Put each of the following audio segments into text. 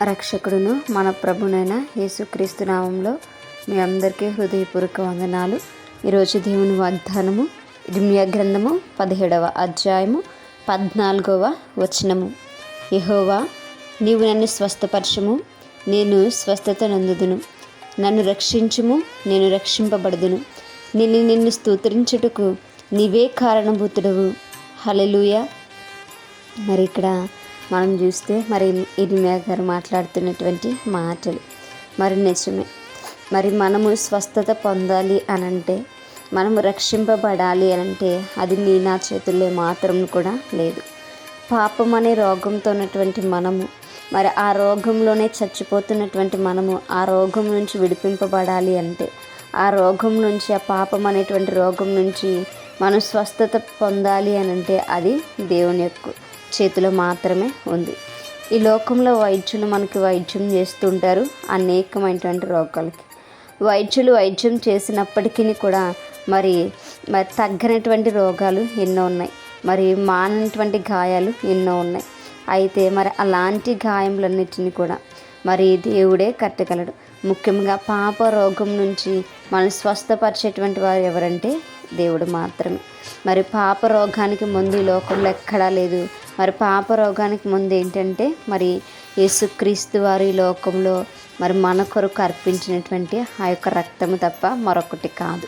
రక్షకుడును మన ప్రభునైన యేసుక్రీస్తు నామంలో మీ అందరికీ హృదయపూర్వక వందనాలు. ఈరోజు దేవుని వాగ్దానము ఇర్మియా గ్రంథము 17వ అధ్యాయము 14వ వచనము. యెహోవా, నీవు నన్ను స్వస్థపరచుము, నేను స్వస్థత నొందుదును. నన్ను రక్షించుము, నేను రక్షింపబడుదును. నిన్ను స్తుతించుటకు నీవే కారణభూతుడవు. హల్లెలూయా. మరి ఇక్కడ మనం చూస్తే మరి ఇర్మియా గారు మాట్లాడుతున్నటువంటి మాటలు మరి నిజమే. మరి మనము స్వస్థత పొందాలి అనంటే, మనము రక్షింపబడాలి అనంటే అది నీ నా చేతుల్లో మాత్రం కూడా లేదు. పాపం అనే రోగంతో ఉన్నటువంటి మనము, మరి ఆ రోగంలోనే చచ్చిపోతున్నటువంటి మనము ఆ రోగం నుంచి విడిపింపబడాలి అంటే, ఆ రోగం నుంచి, ఆ పాపం అనేటువంటి రోగం నుంచి మనం స్వస్థత పొందాలి అనంటే అది దేవుని యొక్క చేతిలో మాత్రమే ఉంది. ఈ లోకంలో వైద్యులు మనకి వైద్యం చేస్తుంటారు అనేకమైనటువంటి రోగాలకి. వైద్యులు వైద్యం చేసినప్పటికీ కూడా మరి తగ్గనటువంటి రోగాలు ఎన్నో ఉన్నాయి, మరి మానటువంటి గాయాలు ఎన్నో ఉన్నాయి. అయితే మరి అలాంటి గాయములన్నిటిని కూడా మరి దేవుడే కట్టగలడు. ముఖ్యంగా పాప రోగం నుంచి మనం స్వస్థపరిచేటువంటి వారు ఎవరంటే దేవుడు మాత్రమే. మరి పాప రోగానికి ముందు ఈ లోకంలో ఎక్కడా లేదు. మరి పాప రోగానికి ముందు ఏంటంటే మరి యేసుక్రీస్తు వారు ఈ లోకంలో మరి మన కొరకు అర్పించినటువంటి ఆ యొక్క రక్తము తప్ప మరొకటి కాదు.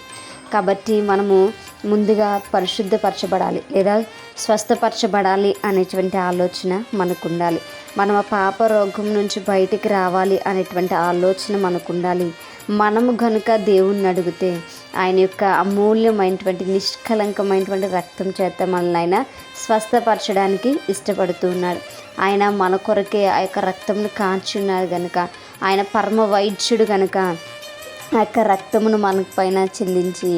కాబట్టి మనము ముందుగా పరిశుద్ధపరచబడాలి లేదా స్వస్థపరచబడాలి అనేటువంటి ఆలోచన మనకు ఉండాలి. మనం ఆ పాప రోగం నుంచి బయటికి రావాలి అనేటువంటి ఆలోచన మనకు ఉండాలి. మనము గనుక దేవుణ్ణి అడిగితే ఆయన యొక్క అమూల్యమైనటువంటి నిష్కలంకమైనటువంటి రక్తం చేత మనల్ని ఆయన స్వస్థపరచడానికి ఇష్టపడుతూ ఉన్నాడు. ఆయన మన కొరకే ఆ యొక్క రక్తంను కాచి ఉన్నారు కనుక, ఆయన పరమ వైద్యుడు కనుక ఆ యొక్క రక్తమును మన పైన చెల్లించి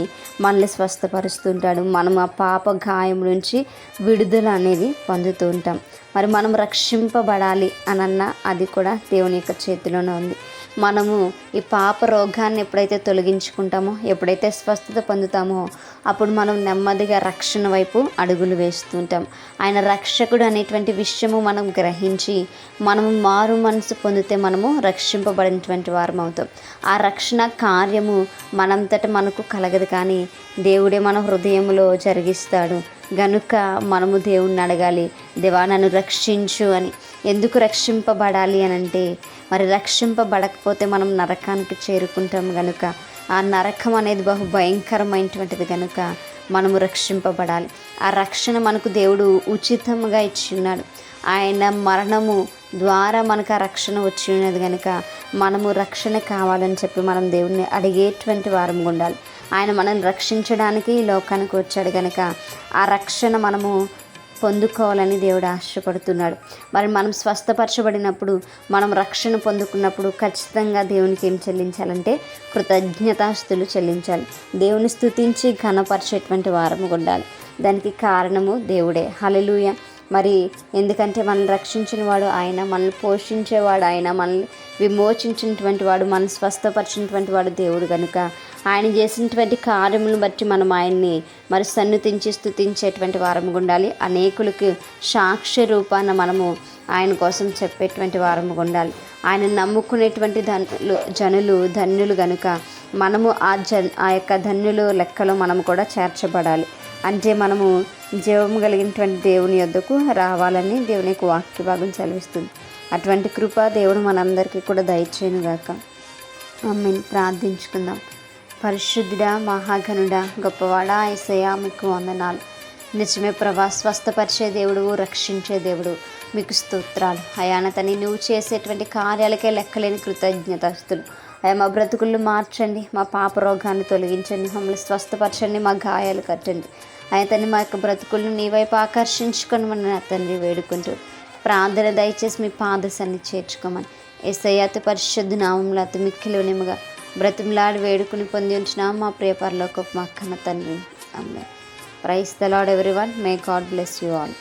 మనల్ని స్వస్థపరుస్తుంటాడు. మనం ఆ పాప గాయం నుంచి విడుదల అనేది పొందుతూ ఉంటాం. మరి మనం రక్షింపబడాలి అనన్నా అది కూడా దేవుని యొక్క చేతిలోనే ఉంది. మనము ఈ పాప రోగాన్ని ఎప్పుడైతే తొలగించుకుంటామో, ఎప్పుడైతే స్వస్థత పొందుతామో, అప్పుడు మనం నెమ్మదిగా రక్షణ వైపు అడుగులు వేస్తుంటాం. ఆయన రక్షకుడు అనేటువంటి విషయము మనం గ్రహించి మనము మారు మనసు పొందితే మనము రక్షింపబడినటువంటి వారం అవుతాం. ఆ రక్షణ కార్యము మనంతట మనకు కలగదు, కానీ దేవుడే మన హృదయంలో జరిగిస్తాడు. గనుక మనము దేవుణ్ణి అడగాలి, దేవా నన్ను రక్షించు అని. ఎందుకు రక్షింపబడాలి అని అంటే, మరి రక్షింపబడకపోతే మనం నరకానికి చేరుకుంటాం గనుక, ఆ నరకం అనేది బహు భయంకరమైనటువంటిది కనుక మనము రక్షింపబడాలి. ఆ రక్షణ మనకు దేవుడు ఉచితంగా ఇచ్చి ఉన్నాడు. ఆయన మరణము ద్వారా మనకు ఆ రక్షణ వచ్చి ఉన్నది కనుక మనము రక్షణ కావాలని చెప్పి మనం దేవుణ్ణి అడిగేటువంటి వారం ఉండాలి. ఆయన మనల్ని రక్షించడానికి ఈ లోకానికి వచ్చాడు కనుక ఆ రక్షణ మనము పొందుకోవాలని దేవుడు ఆశపడుతున్నాడు. మరి మనం స్వస్థపరచబడినప్పుడు, మనం రక్షణ పొందుకున్నప్పుడు ఖచ్చితంగా దేవునికి ఏం చెల్లించాలంటే కృతజ్ఞతాస్తులు చెల్లించాలి. దేవుని స్తుతించి ఘనపరిచేటువంటి వారము ఉండాలి. దానికి కారణము దేవుడే. హల్లెలూయా. మరి ఎందుకంటే మనల్ని రక్షించిన వాడు ఆయన, మనల్ని పోషించేవాడు ఆయన, మనల్ని విమోచించినటువంటి వాడు, మనల్ని స్వస్థపరిచినటువంటి వాడు దేవుడు కనుక ఆయన చేసినటువంటి కార్యములను బట్టి మనం ఆయన్ని మరి సన్నుతించి స్తుతించేటువంటి వారము ఉండాలి. అనేకులకు సాక్ష్య రూపాన మనము ఆయన కోసం చెప్పేటువంటి వారము ఉండాలి. ఆయన నమ్ముకునేటువంటి జనులు ధన్యులు కనుక మనము ఆ యొక్క ధన్యులు లెక్కలో మనము కూడా చేర్చబడాలి. అంటే మనము జీవం కలిగినటువంటి దేవుని యొద్దకు రావాలని దేవుని యొక్క వాక్య భాగం సెలవిస్తుంది. అటువంటి కృప దేవుడు మనందరికీ కూడా దయచేయునుగాక. ఆమేన్. ప్రార్థించుకుందాం. పరిశుద్ధుడా, మహాగణుడా, గొప్పవాడా యేసయ్యా, మీకు వందనాలు. నిజమే ప్రభా, స్వస్థపరిచే దేవుడు, రక్షించే దేవుడు, మీకు స్తోత్రాలు. అయానతని నువ్వు చేసేటువంటి కార్యాలకే లెక్కలేని కృతజ్ఞతాస్తులు. అయ్యా, మా బ్రతుకులను మార్చండి, మా పాప రోగాన్ని తొలగించండి, మమ్మల్ని స్వస్థపరచండి, మా గాయాలు కట్టండి. అతన్ని మా యొక్క బ్రతుకులను నీ వైపు ఆకర్షించుకొని మన తండ్రి వేడుకుంటూ ప్రార్థన దయచేసి మీ పాదశాన్ని చేర్చుకోమని యేసయ్య అతి పరిశుద్ధ నామంలో అతి మిక్కిలినిముగా బ్రతిమలాడి వేడుకుని పొంది ఉంచిన మా ప్రియ పరలోకపు మా కన్న తండ్రి. ఆమేన్. Praise the Lord everyone. May God bless you all.